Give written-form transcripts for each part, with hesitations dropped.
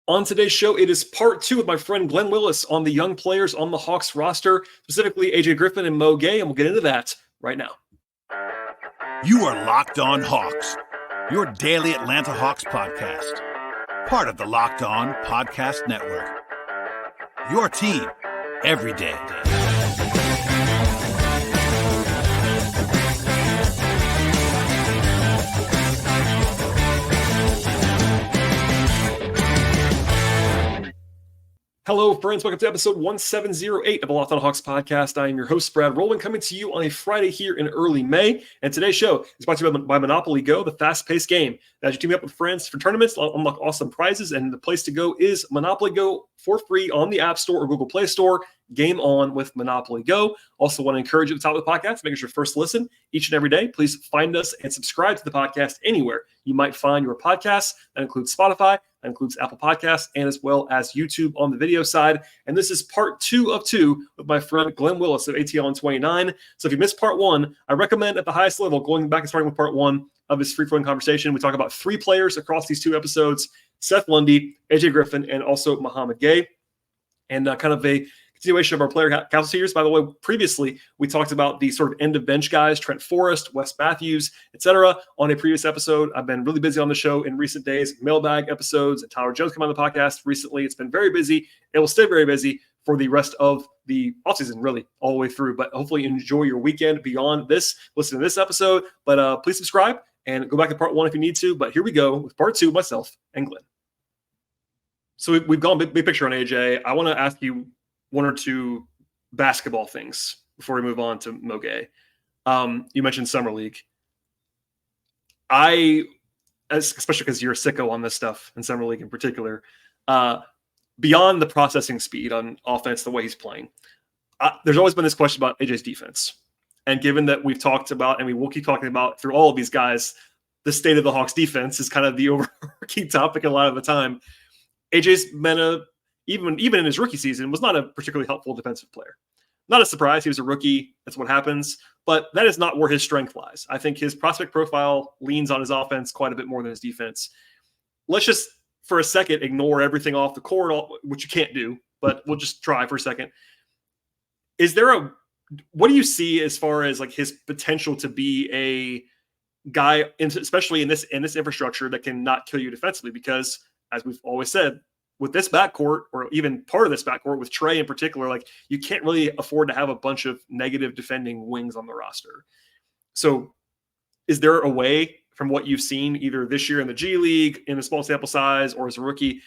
On today's show, it is part 2 with my friend Glen Willis on the young players on the Hawks roster, specifically AJ Griffin and Mo Gueye, and we'll get into that right now. You are Locked On Hawks, your daily Atlanta Hawks podcast. Part of the Locked On Podcast Network. Your team every day. Hello, friends. Welcome to episode 1708 of the Locked On Hawks podcast. I am your host, Brad Rowland, coming to you on a Friday here in early May. And today's show is brought to you by Monopoly Go, the fast-paced game. As you team up with friends for tournaments, unlock awesome prizes, and the place to go is Monopoly Go for free on the App Store or Google Play Store. Game on with Monopoly Go. Also want to encourage you at the top of the podcast, make it your first listen each and every day. Please find us and subscribe to the podcast anywhere you might find your podcasts. That includes Spotify, that includes Apple Podcasts, and as well as YouTube on the video side. And this is part 2 of 2 with my friend Glen Willis of ATL on 29. So if you missed part 1, I recommend at the highest level going back and starting with part 1 of this free-flowing conversation. We talk about 3 players across these 2 episodes: Seth Lundy, AJ Griffin, and also Mo Gueye. And kind of a continuation of our player capsule series. By the way, previously we talked about the sort of end of bench guys, Trent Forrest, Wes Matthews, etc. on a previous episode. I've been really busy on the show in recent days, mailbag episodes, and Tyler Jones came on the podcast recently. It's been very busy. It will stay very busy for the rest of the offseason, really, all the way through. But hopefully enjoy your weekend beyond this. Listen to this episode. But please subscribe and go back to part 1 if you need to. But here we go with part 2, myself and Glen. So we've gone big picture on AJ. I want to ask you 1 or 2 basketball things before we move on to Mo Gueye. You mentioned Summer League. Especially because you're a sicko on this stuff, and Summer League in particular, beyond the processing speed on offense, the way he's playing, there's always been this question about AJ's defense. And given that we've talked about, and we will keep talking about through all of these guys, the state of the Hawks defense is kind of the overarching topic a lot of the time. AJ's been even in his rookie season, was not a particularly helpful defensive player. Not a surprise. He was a rookie. That's what happens. But that is not where his strength lies. I think his prospect profile leans on his offense quite a bit more than his defense. Let's just, for a second, ignore everything off the court, which you can't do, but we'll just try for a second. What do you see as far as like his potential to be a guy, especially in this infrastructure, that can not kill you defensively? Because, as we've always said, with this backcourt, or even part of this backcourt with Trey in particular, like, you can't really afford to have a bunch of negative defending wings on the roster. So is there a way, from what you've seen either this year in the G League, in a small sample size, or as a rookie,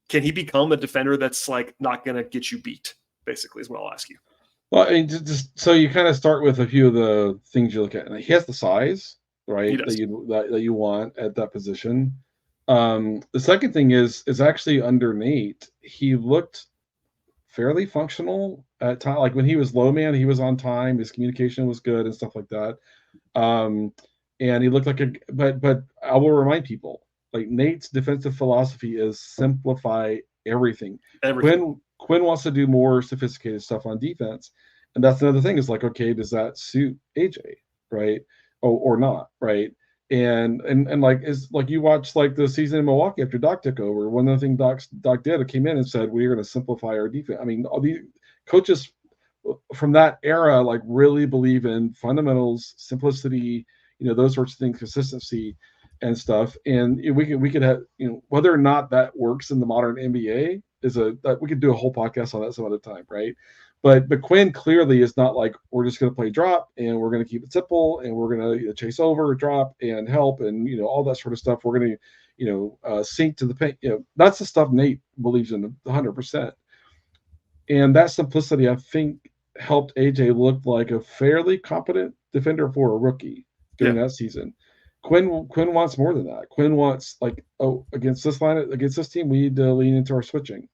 can he become a defender that's like not going to get you beat, basically, is what I'll ask you. Well, I mean, just so you kind of start with a few of the things you look at. He has the size, right, that you want at that position. The second thing is actually under Nate, he looked fairly functional at time. Like when he was low man, he was on time. His communication was good and stuff like that. And he looked like but I will remind people, like, Nate's defensive philosophy is simplify everything. Quinn wants to do more sophisticated stuff on defense. And that's another thing, is like, okay, does that suit AJ, right? Or not, right? And like, is like, you watch like the season in Milwaukee after Doc took over. One of the things Doc did, came in and said, we're going to simplify our defense. I mean, all these coaches from that era like really believe in fundamentals, simplicity, those sorts of things, consistency and stuff. And we could have, whether or not that works in the modern NBA we could do a whole podcast on that some other time, right? But Quinn clearly is not like, we're just going to play drop and we're going to keep it simple and we're going to chase over, drop, and help, and all that sort of stuff. We're going to sink to the paint. That's the stuff Nate believes in 100%. And that simplicity, I think, helped AJ look like a fairly competent defender for a rookie during that season. Quinn wants more than that. Quinn wants, like, against this team, we need to lean into our switching.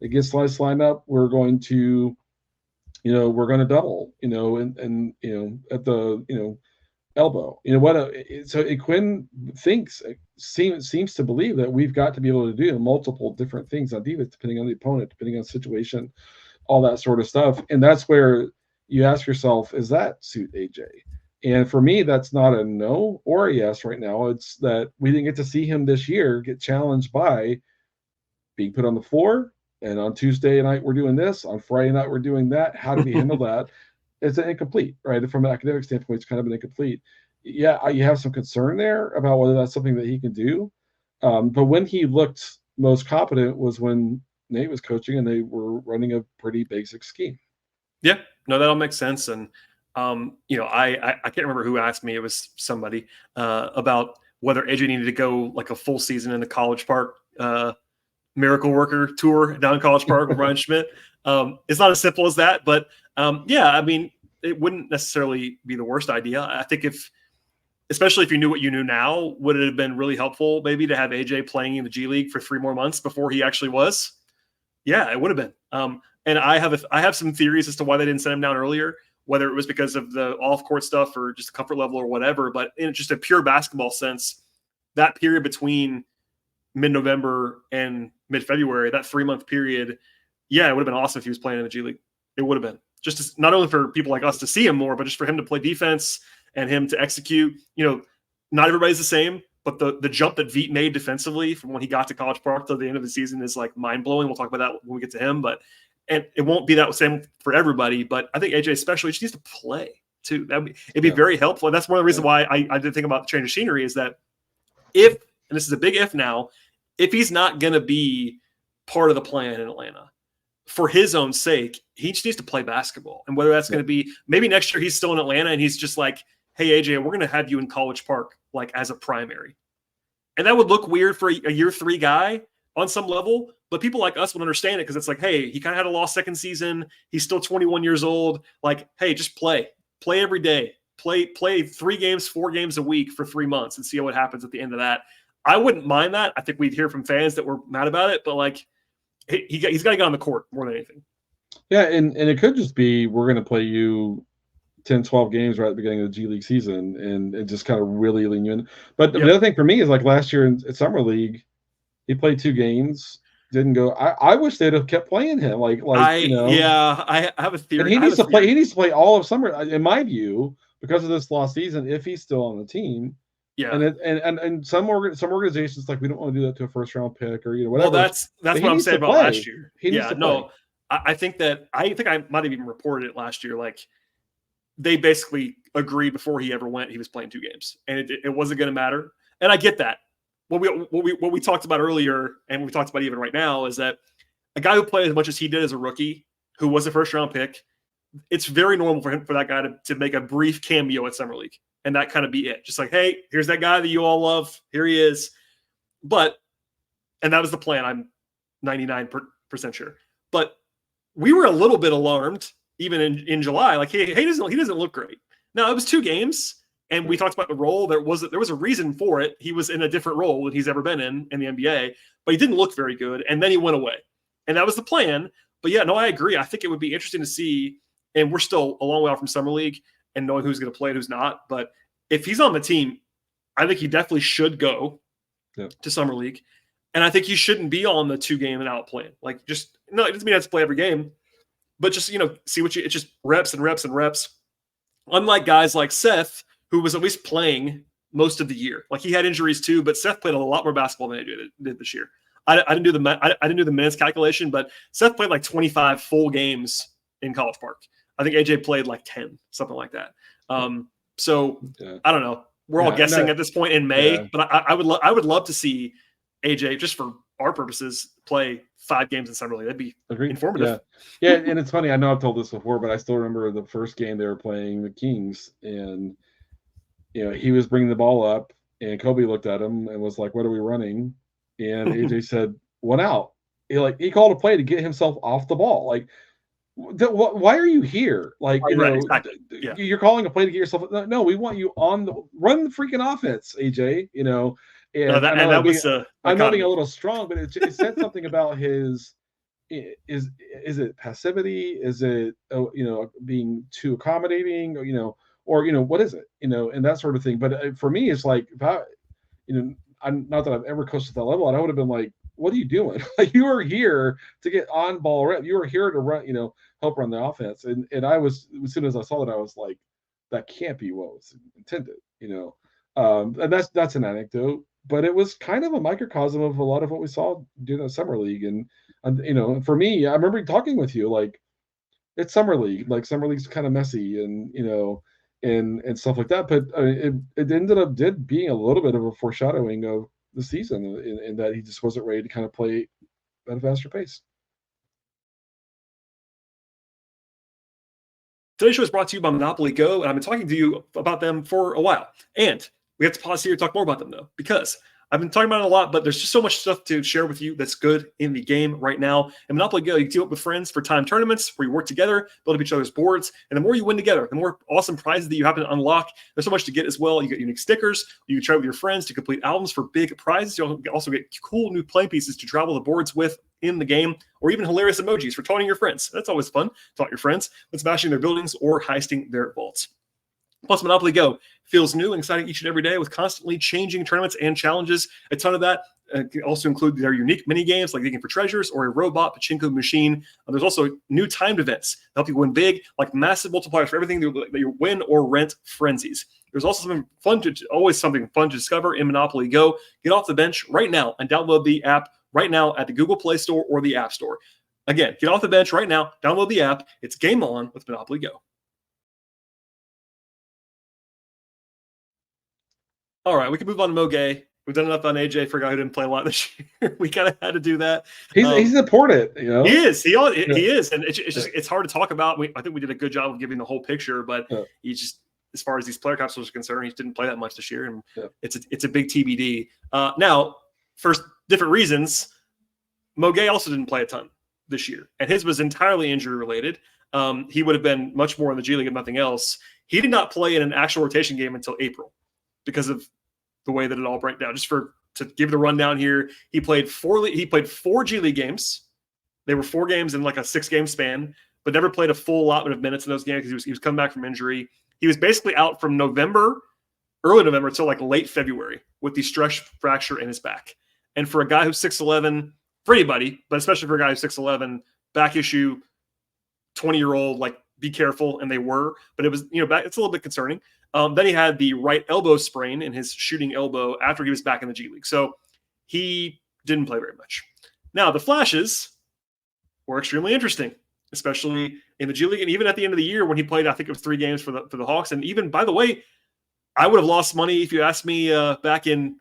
Against this lineup, we're going to double, and at the, elbow, so Quinn seems to believe that we've got to be able to do multiple different things on defense, depending on the opponent, depending on the situation, all that sort of stuff. And that's where you ask yourself, is that suit AJ? And for me, that's not a no or a yes right now. It's that we didn't get to see him this year get challenged by being put on the floor, and on Tuesday night we're doing this, on Friday night we're doing that. How did he handle that? It's an incomplete, right? From an academic standpoint, it's kind of an incomplete. Yeah, you have some concern there about whether that's something that he can do. But when he looked most competent was when Nate was coaching and they were running a pretty basic scheme. Yeah, no, that all makes sense. And, I can't remember who asked me, it was somebody, about whether AJ needed to go like a full season in the College Park Miracle Worker tour down in College Park with Ryan Schmidt. It's not as simple as that, but it wouldn't necessarily be the worst idea. I think especially if you knew what you knew now, would it have been really helpful maybe to have AJ playing in the G League for 3 more months before he actually was? Yeah, it would have been. And I have some theories as to why they didn't send him down earlier, whether it was because of the off-court stuff or just comfort level or whatever. But in just a pure basketball sense, that period between mid-November and mid-February, that 3-month period, yeah, it would have been awesome if he was playing in the G League. It would have been. Just not only for people like us to see him more, but just for him to play defense and him to execute. Not everybody's the same, but the jump that Veet made defensively from when he got to College Park to the end of the season is like mind-blowing. We'll talk about that when we get to him, and it won't be that same for everybody, but I think AJ especially just needs to play too. It'd be very helpful. And that's one of the reasons why I did think about the change of scenery is that and this is a big if now, if he's not going to be part of the plan in Atlanta, for his own sake, he just needs to play basketball. And whether that's going to be maybe next year he's still in Atlanta and he's just like, hey, AJ, we're going to have you in College Park like as a primary. And that would look weird for a year 3 guy on some level, but people like us would understand it because it's like, hey, he kind of had a lost second season. He's still 21 years old. Like, hey, just play every day. Play 3 games, 4 games a week for 3 months and see what happens at the end of that. I wouldn't mind that. I think we'd hear from fans that were mad about it, but like, he's got to get on the court more than anything. Yeah, and it could just be we're going to play you 10, 12 games right at the beginning of the G League season and just kind of really lean you in. But the other thing for me is like last year in Summer League, he played 2 games, didn't go. I wish they'd have kept playing him. I have a theory. And he needs to play. He needs to play all of summer, in my view, because of this lost season. If he's still on the team, yeah. And some organizations like we don't want to do that to a first round pick or whatever. Well, that's what I'm saying about last year. He needs to play. I think I might have even reported it last year. Like they basically agreed before he ever went, he was playing 2 games, and it wasn't going to matter. And I get that. What we talked about earlier, and we talked about even right now, is that a guy who played as much as he did as a rookie, who was a first round pick, it's very normal for that guy to make a brief cameo at Summer League, and that kind of be it. Just like, hey, here's that guy that you all love. Here he is. And that was the plan. I'm 99% sure. But we were a little bit alarmed even in July. Like, he doesn't look great. Now, it was 2 games. And we talked about the role. There was a reason for it. He was in a different role than he's ever been in the NBA, but he didn't look very good. And then he went away. And that was the plan. But yeah, no, I agree. I think it would be interesting to see, and we're still a long way out from Summer League and knowing who's going to play and who's not. But if he's on the team, I think he definitely should go to Summer League. And I think he shouldn't be on the 2-game and out plan. Like it doesn't mean he has to play every game, but just, see it's just reps and reps and reps. Unlike guys like Seth, who was at least playing most of the year. Like he had injuries too, but Seth played a lot more basketball than he did this year. I didn't do the minutes calculation, but Seth played like 25 full games in College Park. I think AJ played like 10, something like that. So I don't know. We're all guessing at this point in May, but I would love to see AJ, just for our purposes, play 5 games in Summer League. That'd be informative. Yeah, and it's funny. I know I've told this before, but I still remember the first game they were playing the Kings, and he was bringing the ball up, and Kobe looked at him and was like, "What are we running?" And AJ said, "1 out." He called a play to get himself off the ball. Like, why are you here? Like, exactly. You're calling a play to get yourself. No, we want you run the freaking offense, AJ. I'm not being a little strong, but it said something about his. Is it passivity? Is it being too accommodating? Or what is it? And that sort of thing. But for me, it's like if I'm not that I've ever coached at that level, and I would have been like, "What are you doing? Like you are here to get on ball rep. You are here to run, help run the offense." And I was, as soon as I saw that, I was like, "That can't be what was intended." And that's an anecdote. but it was kind of a microcosm of a lot of what we saw during the summer league. And for me, I remember talking with you like it's summer league, like summer league's kind of messy, and and stuff like that. But it ended up being a little bit of a foreshadowing of the season, in that he just wasn't ready to kind of play at a faster pace. Today's show is brought to you by Monopoly Go, and I've been talking to you about them for a while. And we have to pause here and talk more about them, though, because I've been talking about it a lot, but there's just so much stuff to share with you that's good in the game right now. And Monopoly Go, you can team up with friends for time tournaments where you work together, build up each other's boards, and the more you win together, the more awesome prizes that you happen to unlock. There's so much to get as well. You get unique stickers. You can trade with your friends to complete albums for big prizes. You also get cool new play pieces to travel the boards with in the game, or even hilarious emojis for taunting your friends. That's always fun. Taunt your friends with smashing their buildings or heisting their vaults. Plus, Monopoly Go feels new and exciting each and every day with constantly changing tournaments and challenges. A ton of that can also include their unique mini games like digging for treasures or a robot pachinko machine. There's also new timed events that help you win big, like massive multipliers for everything that you win or rent frenzies. There's also always something fun to discover in Monopoly Go. Get off the bench right now and download the app right now at the Google Play Store or the App Store. Again, get off the bench right now, download the app. It's game on with Monopoly Go. All right, we can move on to Mo Gueye. We've done enough on AJ for a guy who didn't play a lot this year. We kind of had to do that. He's important, He is. He is, and it's hard to talk about. I think we did a good job of giving the whole picture, but he just, as far as these player capsules are concerned, he didn't play that much this year, and it's a big TBD. Now, for different reasons, Mo Gueye also didn't play a ton this year, and his was entirely injury related. He would have been much more in the G League if nothing else. He did not play in an actual rotation game until April because of the way that it all broke down. Just to give the rundown here, he played 4 G League games. They were 4 games in like a 6-game span, but never played a full allotment of minutes in those games because he was coming back from injury. He was basically out from early November until like late February with the stress fracture in his back. And for a guy who's 6'11", for anybody, but especially for a guy who's 6'11", back issue, 20-year-old, like be careful, and they were. But it was, it's a little bit concerning. Then he had the right elbow sprain in his shooting elbow after he was back in the G League. So he didn't play very much. Now, the flashes were extremely interesting, especially in the G League. And even at the end of the year when he played, I think it was 3 games for the Hawks. And even, by the way, I would have lost money if you asked me back in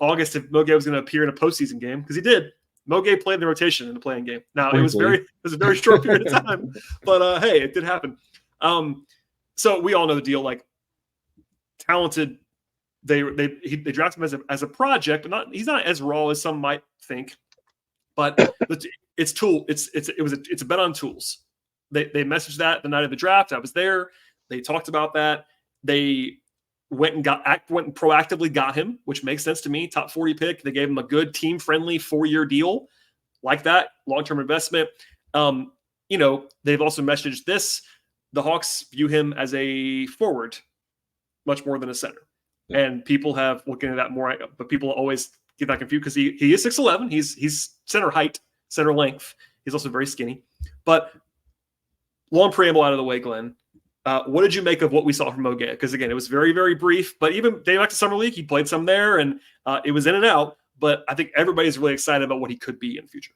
August if Mo Gueye was going to appear in a postseason game, because he did. Mo Gueye played in the rotation in the playing game. Now, it was a very short period of time, but hey, it did happen. So we all know the deal. Like, talented, they drafted him as a project, but he's not as raw as some might think. But it's a bet on tools. They messaged that the night of the draft. I was there. They talked about that. They went and proactively got him, which makes sense to me. Top 40 pick. They gave him a good team-friendly 4-year deal like that, long-term investment. They've also messaged this. The Hawks view him as a forward much more than a center. Yeah. And people have looked into that more, but people always get that confused because he is 6'11". He's center height, center length. He's also very skinny. But long preamble out of the way, Glenn. What did you make of what we saw from Mo Gueye? Because, again, it was very, very brief. But even dating back to Summer League, he played some there, and it was in and out. But I think everybody's really excited about what he could be in the future.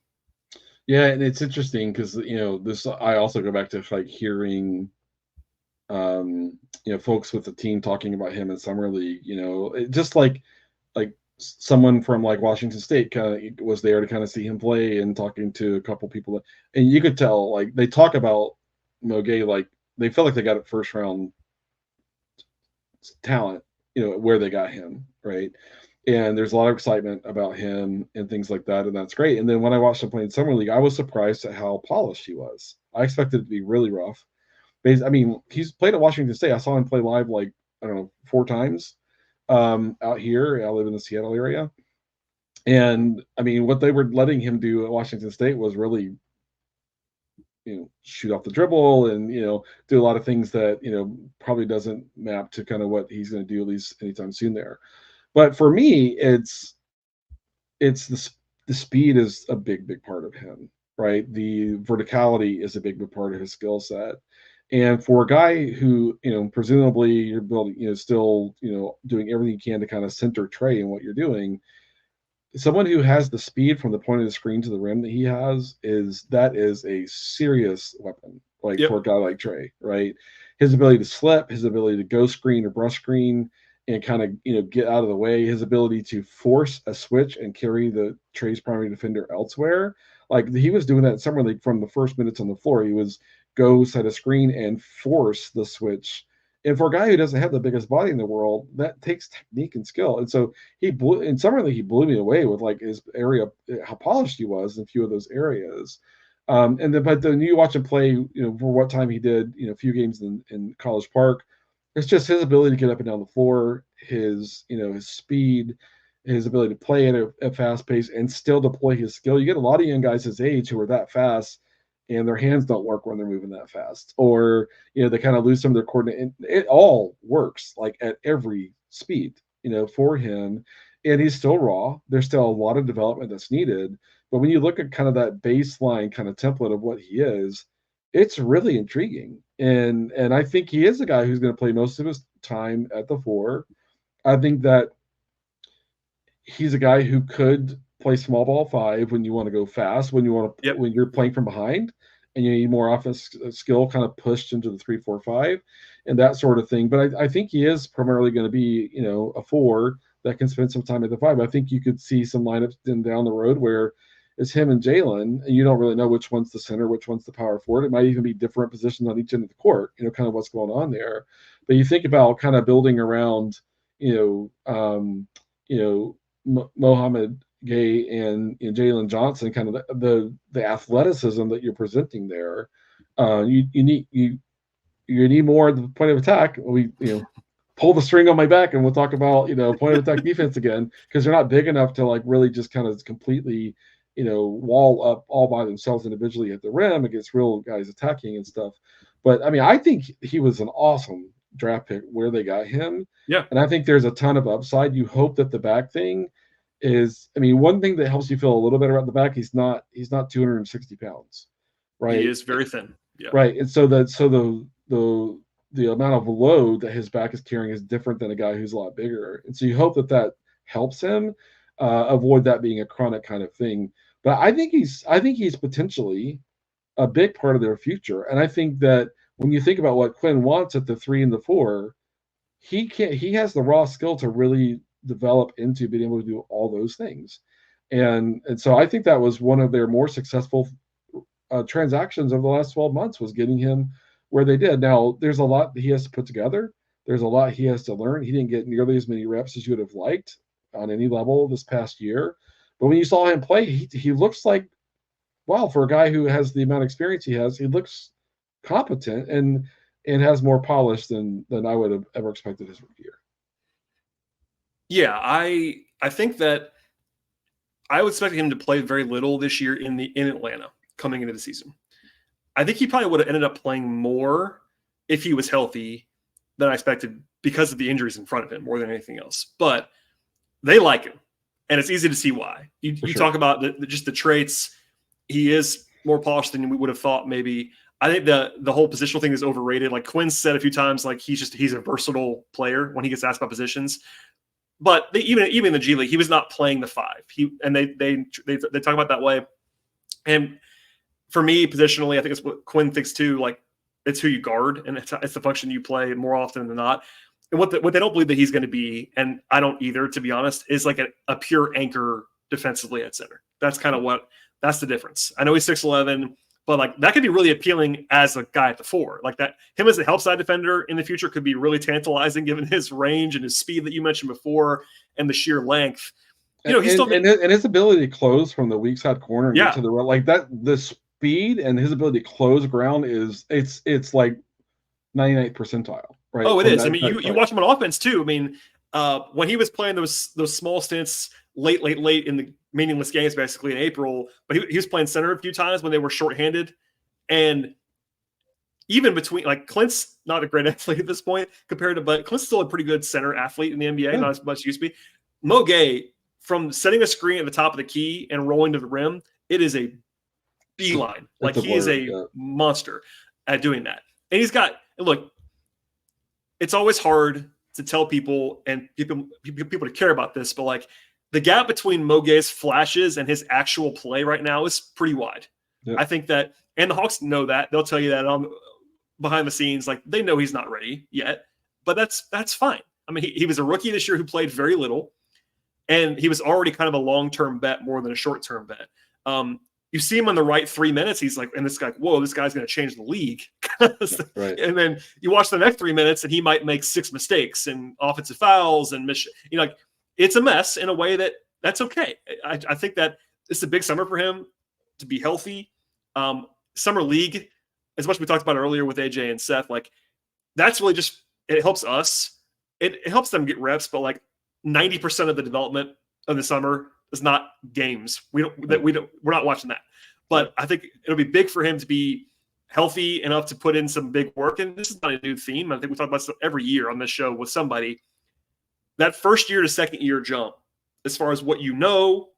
Yeah, and it's interesting because, this I also go back to like hearing, folks with the team talking about him in Summer League. Just like someone from like Washington State kind of was there to kind of see him play, and talking to a couple people, and you could tell like they talk about Mo Gueye like they felt like they got a first round talent, where they got him, right? And there's a lot of excitement about him and things like that, and that's great. And then when I watched him play in Summer League, I was surprised at how polished he was. I expected it to be really rough. I mean, he's played at Washington State. I saw him play live 4 times out here. I live in the Seattle area. And I mean, what they were letting him do at Washington State was really, shoot off the dribble and, do a lot of things that, probably doesn't map to kind of what he's going to do at least anytime soon there. But for me, it's the speed is a big part of him, right? The verticality is a big part of his skill set. And for a guy who, presumably you're building, still, doing everything you can to kind of center Trey in what you're doing, someone who has the speed from the point of the screen to the rim that he has is a serious weapon, like for a guy like Trey, right? His ability to slip, his ability to go screen or brush screen and kind of, get out of the way, his ability to force a switch and carry the Trey's primary defender elsewhere. Like he was doing that in summer league from the first minutes on the floor. He was go set a screen and force the switch. And for a guy who doesn't have the biggest body in the world, that takes technique and skill. And so he blew me away with like his area, how polished he was in a few of those areas. But then you watch him play, for what time he did, a few games in College Park. It's just his ability to get up and down the floor, his speed, his ability to play at a fast pace and still deploy his skill. You get a lot of young guys his age who are that fast and their hands don't work when they're moving that fast, or they kind of lose some of their coordinate. And it all works like at every speed, for him, and he's still raw. There's still a lot of development that's needed, but when you look at kind of that baseline kind of template of what he is, it's really intriguing. And I think he is a guy who's going to play most of his time at the 4. I think that he's a guy who could play small ball 5 when you want to go fast, when you want to, when you're playing from behind and you need more offense skill kind of pushed into the 3-4-5 and that sort of thing. But I think he is primarily going to be, a 4 that can spend some time at the 5. I think you could see some lineups down the road where it's him and Jalen, and you don't really know which one's the center, which one's the power forward. It might even be different positions on each end of the court, kind of what's going on there. But you think about kind of building around, Mohamed Gueye and Jalen Johnson, kind of the athleticism that you're presenting there. You need more at the point of attack. We pull the string on my back, and we'll talk about point of attack defense again, because they're not big enough to like really just kind of completely wall up all by themselves individually at the rim against real guys attacking and stuff. But I mean, I think he was an awesome draft pick where they got him. Yeah, and I think there's a ton of upside. You hope that the back thing is, I mean, one thing that helps you feel a little better about the back, he's not 260 pounds, right? He is very thin. Yeah. Right. And so the amount of load that his back is carrying is different than a guy who's a lot bigger. And so you hope that helps him avoid that being a chronic kind of thing. But I think he's potentially a big part of their future. And I think that when you think about what Quinn wants at the 3 and the 4, he has the raw skill to really develop into being able to do all those things. And so I think that was one of their more successful transactions over the last 12 months, was getting him where they did. Now, there's a lot that he has to put together. There's a lot he has to learn. He didn't get nearly as many reps as you would have liked on any level this past year. But when you saw him play, he looks like, wow, for a guy who has the amount of experience he has, he looks competent and has more polish than I would have ever expected his rookie year. Yeah, I think that I would expect him to play very little this year in Atlanta coming into the season. I think he probably would have ended up playing more if he was healthy than I expected, because of the injuries in front of him more than anything else. But they like him, and it's easy to see why. You talk about just the traits. He is more polished than we would have thought maybe. I think the whole positional thing is overrated. Like Quinn said a few times, like he's a versatile player when he gets asked about positions. But even in the G League, he was not playing the 5. They talk about that way. And for me, positionally, I think it's what Quinn thinks too. Like, it's who you guard, and it's the function you play more often than not. And what they don't believe that he's going to be, and I don't either, to be honest, is like a pure anchor defensively at center. That's kind of that's the difference. I know he's 6'11", but like that could be really appealing as a guy at the 4. Like that, him as a help side defender in the future could be really tantalizing, given his range and his speed that you mentioned before, and the sheer length. He's still and his ability to close from the weak side corner and get to the right, like that. The speed and his ability to close ground it's like 99th percentile, right? Oh, it is. I mean, you watch him on offense too. I mean, when he was playing those small stints late in the meaningless games, basically in April, but he was playing center a few times when they were shorthanded, and even between, like, Clint's not a great athlete at this point compared to, but Clint's still a pretty good center athlete in the NBA, not as much as used to be. Mo Gueye, from setting a screen at the top of the key and rolling to the rim, it is a beeline. Like, he is a monster at doing that. And he's got, look, it's always hard to tell people and people to care about this, but like the gap between Mo Gueye's flashes and his actual play right now is pretty wide. Yep. I think that, and the Hawks know that. They'll tell you that on behind the scenes, like they know he's not ready yet, but that's fine. I mean, he was a rookie this year who played very little, and he was already kind of a long-term bet more than a short-term bet. You see him on the right 3 minutes, he's like, and this guy, whoa, this guy's going to change the league. Right. And then you watch the next 3 minutes, and he might make 6 mistakes and offensive fouls and like it's a mess in a way that's okay. I think that it's a big summer for him to be healthy. Summer league, as much as we talked about earlier with AJ and Seth, like that's really just, it helps us. It helps them get reps, but like 90% of the development of the summer is not games. We're not watching that. But I think it'll be big for him to be healthy enough to put in some big work. And this is not a new theme. I think we talk about this every year on this show with somebody. That first year to second year jump, as far as what you know,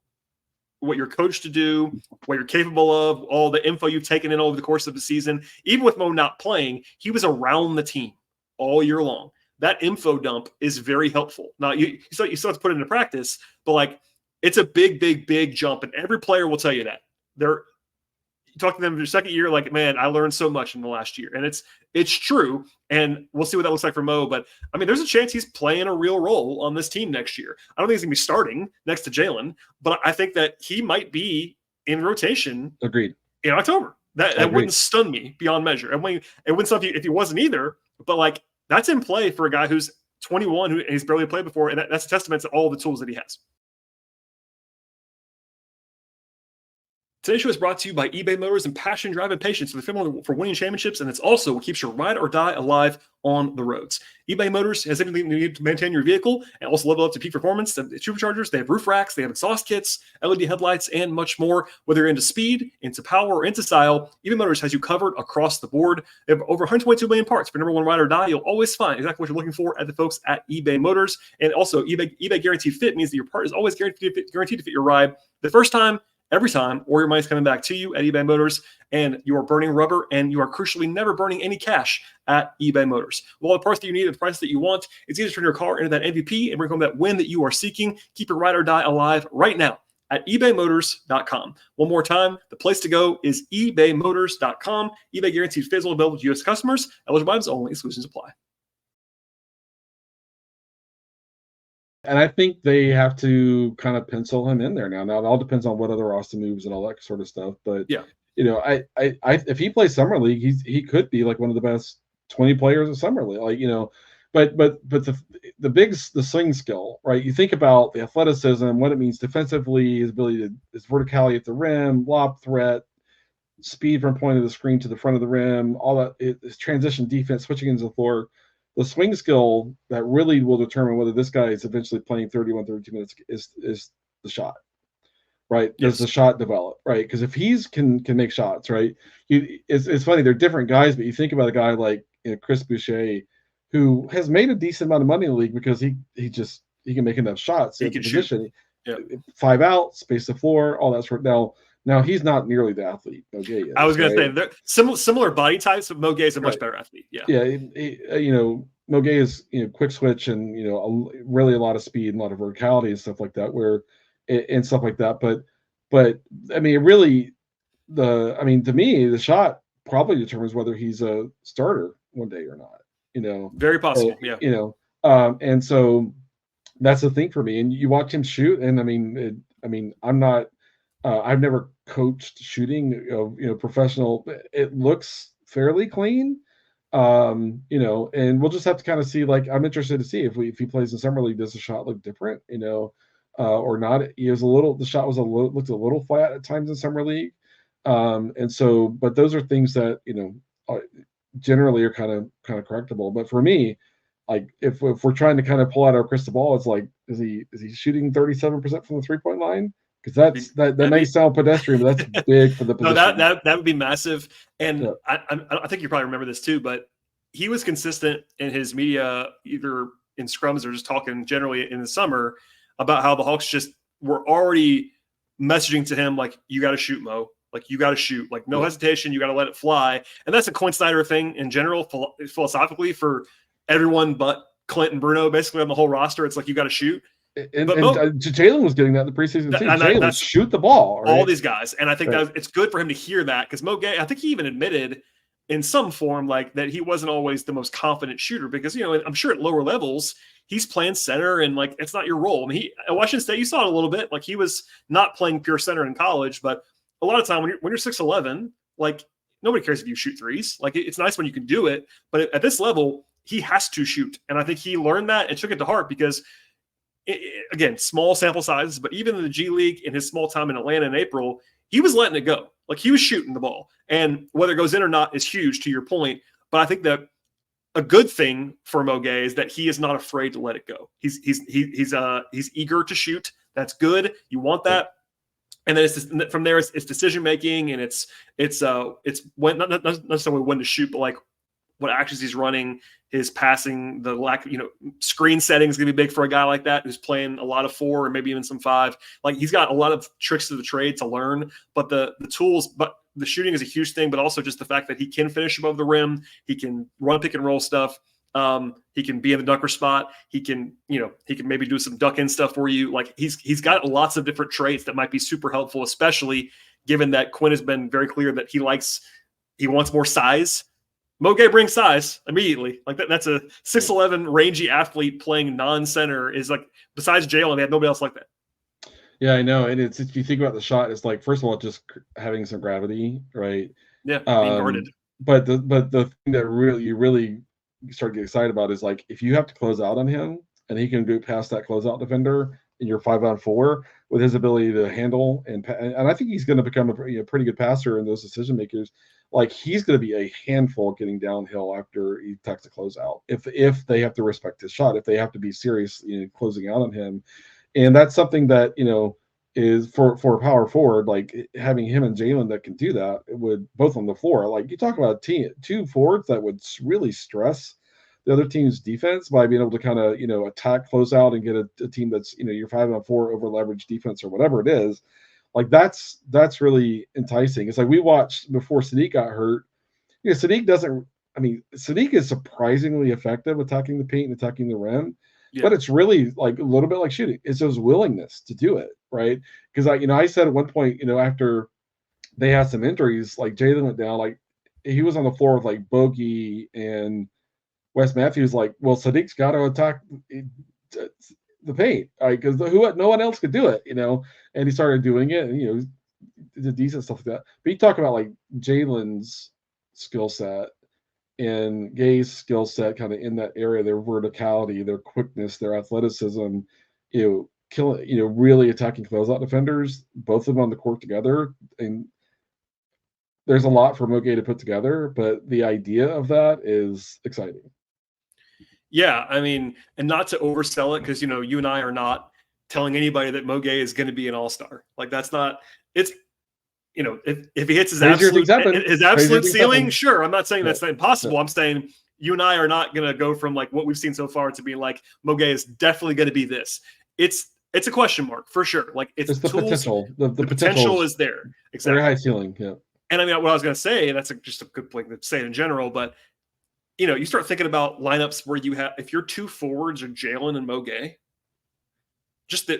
what you're coached to do, what you're capable of, all the info you've taken in over the course of the season. Even with Mo not playing, he was around the team all year long. That info dump is very helpful. Now, you still have to put it into practice, but like it's a big, big, big jump, and every player will tell you that. You talk to them in their second year, like, man, I learned so much in the last year, and it's true. And we'll see what that looks like for Mo. But I mean, there's a chance he's playing a real role on this team next year. I don't think he's gonna be starting next to Jalen, but I think that he might be in rotation. Agreed. In October. That wouldn't stun me beyond measure. And it wouldn't stun me if he wasn't either. But like that's in play for a guy who's 21, who he's barely played before, and that's a testament to all the tools that he has. Today's show is brought to you by eBay Motors, and passion, drive, and patience are the formula for winning championships, and it's also what keeps your ride or die alive on the roads. eBay Motors has everything you need to maintain your vehicle and also level up to peak performance. They have superchargers, they have roof racks, they have exhaust kits, LED headlights, and much more. Whether you're into speed, into power, or into style, eBay Motors has you covered across the board. They have over 122 million parts. For number one ride or die, you'll always find exactly what you're looking for at the folks at eBay Motors. And also, eBay Guaranteed Fit means that your part is always guaranteed to fit your ride the first time, every time, or your money's coming back to you at eBay Motors, and you are burning rubber, and you are crucially never burning any cash at eBay Motors. With all the parts that you need at the price that you want, it's easy to turn your car into that MVP and bring home that win that you are seeking. Keep your ride or die alive right now at ebaymotors.com. One more time, the place to go is ebaymotors.com. eBay Guaranteed Fit is only available to U.S. customers. Eligible items only. Exclusions apply. And I think they have to kind of pencil him in there now. Now it all depends on what other roster moves and all that sort of stuff. But yeah, I if he plays summer league, he could be like one of the best 20 players of summer league. Like but the swing skill, right? You think about the athleticism, what it means defensively, his ability his verticality at the rim, lob threat, speed from point of the screen to the front of the rim, all that, his transition defense, switching into the floor. The swing skill that really will determine whether this guy is eventually playing 32 minutes is the shot, right? Yes. Does the shot develop, right? Because if he's can make shots, right? It's funny, they're different guys, but you think about a guy like Chris Boucher, who has made a decent amount of money in the league because he can make enough shots in the position. Yeah. 5 out, space the floor, all that sort of Now he's not nearly the athlete Mo Gueye is. I was going to say they're similar body types, but Mo Gueye is a much better athlete. Yeah, yeah. Mo Gueye is quick switch and really a lot of speed and a lot of verticality and stuff like that. And stuff like that. But I mean, to me, the shot probably determines whether he's a starter one day or not. Very possible. Yeah. And so that's the thing for me. And you watch him shoot, and I'm not. I've never coached shooting, professional. It looks fairly clean, and we'll just have to kind of see. Like, I'm interested to see if he plays in summer league, does the shot look different, or not? The shot looked a little flat at times in summer league, and so. But those are things that generally are kind of correctable. But for me, like if we're trying to kind of pull out our crystal ball, it's like, is he shooting 37% from the 3-point line? Because that may sound pedestrian, but that's big for the position. No, that would be massive. And yeah. I think you probably remember this too, but he was consistent in his media, either in scrums or just talking generally in the summer about how the Hawks just were already messaging to him like, you got to shoot, Mo. Like, you got to shoot, like, no hesitation. You got to let it fly. And that's a Quinn Snyder thing in general, philosophically, for everyone but Clint and Bruno, basically on the whole roster. It's like, you got to shoot. And Jalen was getting that in the preseason too. Jalen, shoot the ball. Right? All these guys. And I think that it's good for him to hear that, because Mo Gueye, I think he even admitted in some form, like, that he wasn't always the most confident shooter, because, you know, I'm sure at lower levels, he's playing center and, like, it's not your role. I mean, at Washington State, you saw it a little bit. Like, he was not playing pure center in college, but a lot of time when you're 6'11", like, nobody cares if you shoot threes. Like, it's nice when you can do it, but at this level, he has to shoot. And I think he learned that and took it to heart, because again, small sample sizes, but even in the G League, in his small time in Atlanta in April, he was letting it go. Like, he was shooting the ball, and whether it goes in or not is huge, to your point. But I think that a good thing for Mo Gueye is that he is not afraid to let it go. He's eager to shoot. That's good. You want that. And then from there, it's decision making, and it's when, not necessarily when to shoot, but like what actions he's running, his passing, the lack of, screen setting is going to be big for a guy like that who's playing a lot of 4 and maybe even some 5. Like, he's got a lot of tricks to the trade to learn, but the tools, but the shooting is a huge thing, but also just the fact that he can finish above the rim. He can run pick and roll stuff. He can be in the dunker spot. He can maybe do some duck in stuff for you. Like, he's got lots of different traits that might be super helpful, especially given that Quinn has been very clear that he wants more size. Mo Gueye brings size immediately. Like, that's a 6'11" rangy athlete playing non-center, is like, besides Jalen, they had nobody else like that. Yeah, I know. And it's, if you think about the shot, it's like, first of all, just having some gravity, right? Yeah, being guarded. But the thing that you really start to get excited about is, like, if you have to close out on him and he can go past that closeout defender and you're 5-on-4 with his ability to handle and I think he's going to become a pretty good passer in those decision makers. Like, he's going to be a handful getting downhill after he attacks a closeout. If they have to respect his shot, if they have to be serious, closing out on him, and that's something that is for a power forward, like having him and Jalen that can do that, it would both on the floor. Like, you talk about two forwards that would really stress the other team's defense by being able to kind of attack, close out, and get a team that's your 5-on-4 over leverage defense or whatever it is. Like, that's really enticing. It's like we watched before Sadiq got hurt. Sadiq is surprisingly effective attacking the paint and attacking the rim, but it's really like a little bit like shooting. It's his willingness to do it, right? Because I said at one point, after they had some injuries, like Jalen went down, like he was on the floor with like Bogey and Wes Matthews. Like, well, Sadiq's got to attack the paint, because no one else could do it, and he started doing it, and did decent stuff like that. But you talk about like Jalen's skill set and Gueye's skill set, kind of in that area, their verticality, their quickness, their athleticism, really attacking closeout defenders, both of them on the court together. And there's a lot for Mo Gueye to put together, but the idea of that is exciting. Yeah, I mean, and not to oversell it, because you and I are not telling anybody that Mo Gueye is going to be an all-star. Like, that's not. It's if he hits his absolute ceiling, sure. I'm not saying that's not impossible. I'm saying you and I are not going to go from like what we've seen so far to being like Mo Gueye is definitely going to be this. It's a question mark for sure. Like, it's the tools, potential. The potential is there. Exactly. Very high ceiling. Yeah. And I mean, what I was going to say, and that's just a good point to say it in general, but. You start thinking about lineups where you have, if your two forwards are Jalen and Mo Gueye, just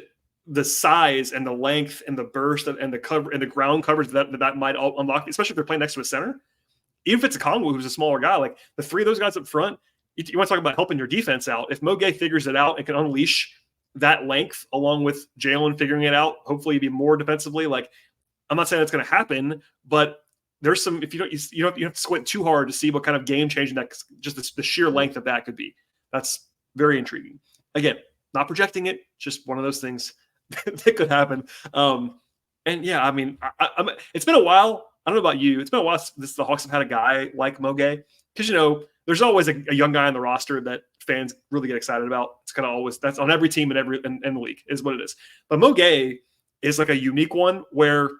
the size and the length and the burst and the cover and the ground coverage that might all unlock, especially if they're playing next to a center. Even if it's a Kongwu who's a smaller guy, like the three of those guys up front, you want to talk about helping your defense out. If Mo Gueye figures it out and can unleash that length along with Jalen figuring it out, hopefully be more defensively. Like, I'm not saying that's going to happen, but there's some, if you don't have to squint too hard to see what kind of game changing that, just the sheer length of that could be. That's very intriguing. Again, not projecting it, just one of those things that could happen. And yeah, I mean, it's been a while. I don't know about you. It's been a while since the Hawks have had a guy like Mo Gueye, because there's always a young guy on the roster that fans really get excited about. It's kind of always, that's on every team in the league is what it is. But Mo Gueye is like a unique one where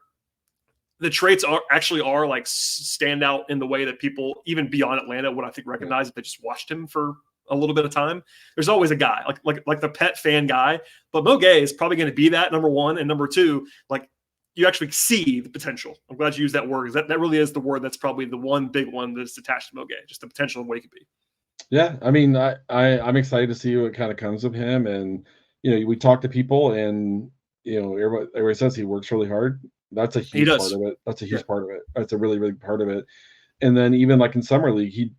the traits are like stand out in the way that people even beyond Atlanta would, I think, recognize if they just watched him for a little bit of time. There's always a guy like the pet fan guy, but Mo Gueye is probably going to be that, number one, and number two, like you actually see the potential. I'm glad you used that word, because that really is the word that's probably the one big one that's attached to Mo Gueye, just the potential of what he could be. Yeah, I mean, I'm excited to see what kind of comes of him, and we talk to people, and everybody says he works really hard. That's a huge part of it. That's a huge part of it. That's a really, really part of it. And then even like in summer league, he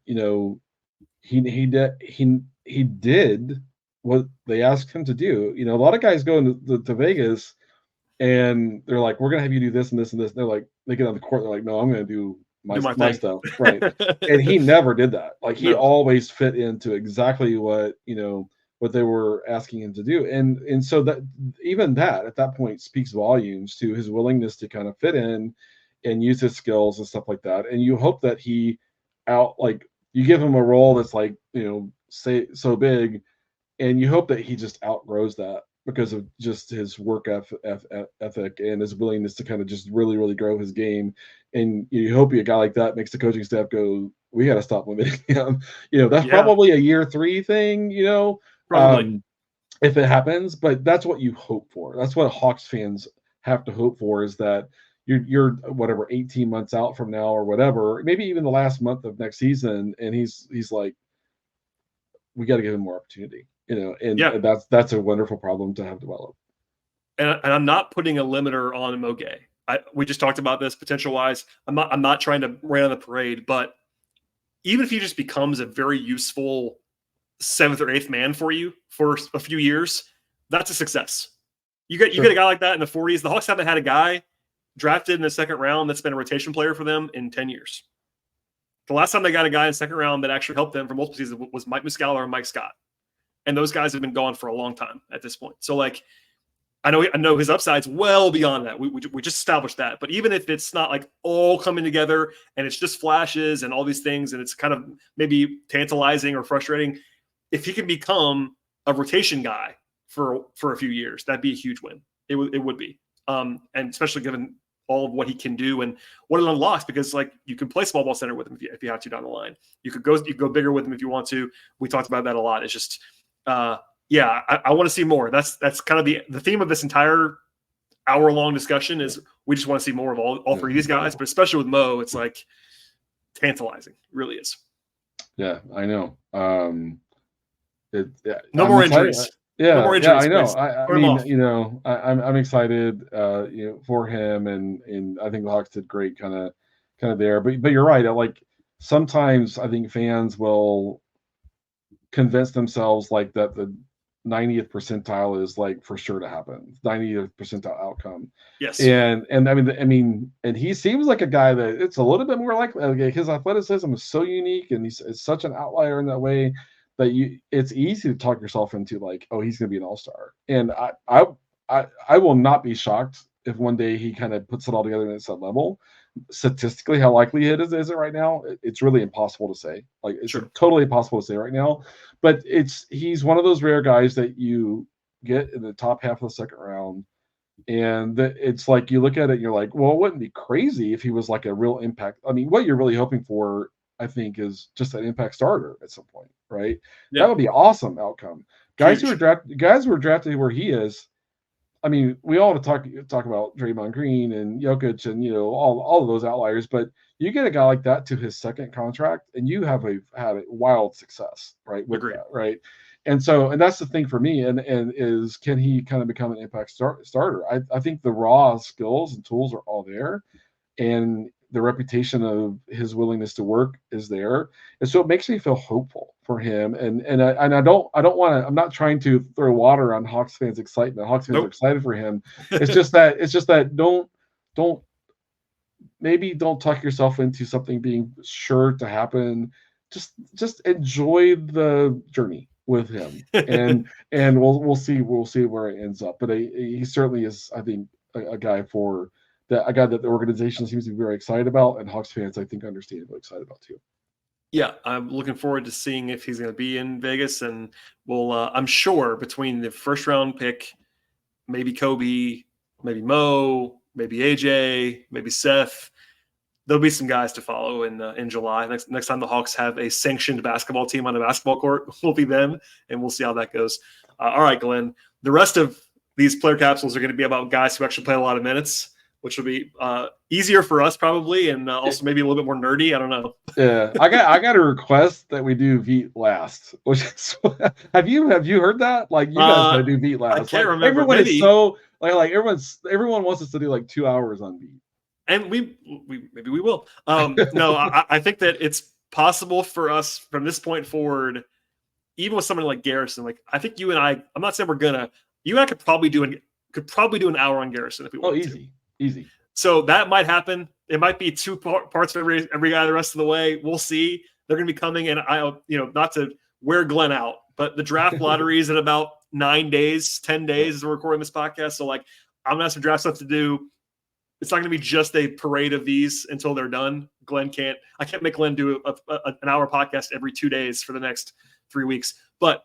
did what they asked him to do. A lot of guys go to Vegas, and they're like, "We're gonna have you do this and this and this." And they're like, they get on the court, they're like, "No, I'm gonna do my stuff," right? And he never did that. Like he always fit into exactly what they were asking him to do, and so that even that at that point speaks volumes to his willingness to kind of fit in and use his skills and stuff like that. And you hope that he you give him a role that's like say so big, and you hope that he just outgrows that because of just his work ethic and his willingness to kind of just really, really grow his game. And you hope a guy like that makes the coaching staff go, "We got to stop limiting him." That's probably a year 3 thing, Probably. If it happens, but that's what you hope for. That's what Hawks fans have to hope for, is that you're whatever 18 months out from now or whatever, maybe even the last month of next season, and he's like, we got to give him more opportunity. And that's a wonderful problem to have developed. And I'm not putting a limiter on Mo Gueye. We just talked about this potential wise. I'm not trying to rain on the parade, but even if he just becomes a very useful 7th or 8th man for you for a few years, that's a success. You get a guy like that in the 40s. The Hawks haven't had a guy drafted in the 2nd round that's been a rotation player for them in 10 years. The last time they got a guy in the 2nd round that actually helped them for multiple seasons was Mike Muscala or Mike Scott. And those guys have been gone for a long time at this point. So I know his upside's well beyond that. We just established that. But even if it's not like all coming together and it's just flashes and all these things, and it's kind of maybe tantalizing or frustrating, if he can become a rotation guy for a few years, that'd be a huge win. It would be. And especially given all of what he can do and what it unlocks, because you can play small ball center with him if you have to down the line. You could go bigger with him if you want to. We talked about that a lot. It's just I want to see more. That's kind of the theme of this entire hour-long discussion is we just want to see more of all 3 of these guys, but especially with Mo, it's like tantalizing. It really is. Yeah, I know. No more injuries. Yeah, I know. I mean, I'm excited, for him, and I think the Hawks did great, kind of there. But you're right. Sometimes I think fans will convince themselves that the 90th percentile is for sure to happen. 90th percentile outcome. Yes. And I mean, and he seems like a guy that it's a little bit more likely. His athleticism is so unique, and he's such an outlier in that way that it's easy to talk yourself into oh, he's going to be an all-star. And I will not be shocked if one day he kind of puts it all together at that level. Statistically, how likely it is it right now? It's really impossible to say. It's totally impossible to say right now. But he's one of those rare guys that you get in the top half of the 2nd round, and it's you look at it and you're like, well, it wouldn't be crazy if he was a real impact. I mean, what you're really hoping for, I think, is just an impact starter at some point, right? Yeah. That would be an awesome outcome. Guys who are drafted where he is. I mean, we all talk about Draymond Green and Jokic and all of those outliers, but you get a guy like that to his 2nd contract, and you have had a wild success, right? With that, right? And that's the thing for me, and is, can he kind of become an impact starter? I think the raw skills and tools are all there, and the reputation of his willingness to work is there, and so it makes me feel hopeful for him. And I don't want to. I'm not trying to throw water on Hawks fans' excitement. Hawks fans are excited for him. It's just that don't tuck yourself into something being sure to happen. Just enjoy the journey with him, and we'll see where it ends up. But he certainly is, I think, a guy that the organization seems to be very excited about, and Hawks fans, I think, understandably excited about too. Yeah, I'm looking forward to seeing if he's going to be in Vegas, and I'm sure between the 1st round pick, maybe Kobe, maybe Mo, maybe AJ, maybe Seth, there'll be some guys to follow in July. Next time the Hawks have a sanctioned basketball team on a basketball court, will be them, and we'll see how that goes. All right, Glenn. The rest of these player capsules are going to be about guys who actually play a lot of minutes. which will be easier for us probably, and also maybe a little bit more nerdy. I don't know. Yeah, I got a request that we do Veet last. Which is, have you heard that? Like, you guys gotta do Veet last. I can't remember. Everyone maybe. is so like everyone wants us to do like 2 hours on Veet. And we maybe we will. No, I think that it's possible for us from this point forward, even with someone like Garrison. Like, I think you and I'm not saying we're gonna. You and I could probably do an hour on Garrison if we wanted to. Easy. So that might happen. It might be two parts of every guy the rest of the way. We'll see. They're going to be coming, and not to wear Glenn out, but the draft lottery is in about 9 days, 10 days as we're recording this podcast. So, like, I'm gonna have some draft stuff to do. It's not going to be just a parade of these until they're done. I can't make Glenn do an hour podcast every 2 days for the next 3 weeks, but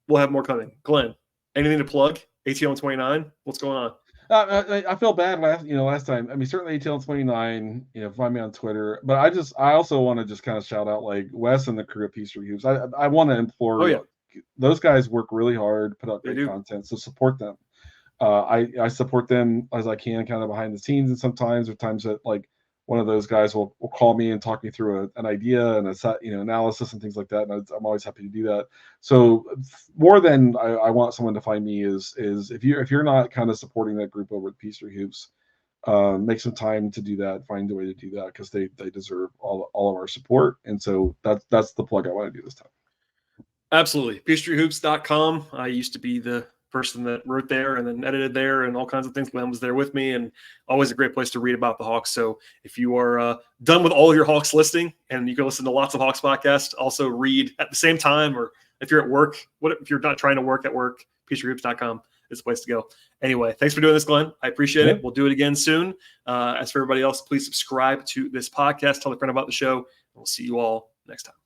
we'll have more coming. Glenn, anything to plug? ATL 29, what's going on? I feel bad last time. I mean, certainly ATL 29, find me on Twitter, but I also want to just kind of shout out like Wes and the crew at Peace Reviews. I want to implore, those guys work really hard, put out great content, so support them. I support them as I can, kind of behind the scenes, and sometimes there are times that like one of those guys will call me and talk me through an idea and analysis and things like that, and I'm always happy to do that. So more than I want someone to find me is if you're not kind of supporting that group over at Peace Hoops, make some time to do that, find a way to do that, because they deserve all of our support, and so that's the plug I want to do this time. Absolutely. PeachTreeHoops.com. I used to be the person that wrote there and then edited there and all kinds of things. Glenn was there with me, and always a great place to read about the Hawks. So if you are done with all your Hawks listing, and you can listen to lots of Hawks podcasts, also read at the same time, or if you're at work, if you're not trying to work at work, PeachTreeHoops.com is the place to go. Anyway, thanks for doing this, Glenn. I appreciate it. We'll do it again soon. As for everybody else, please subscribe to this podcast, tell a friend about the show, and we'll see you all next time.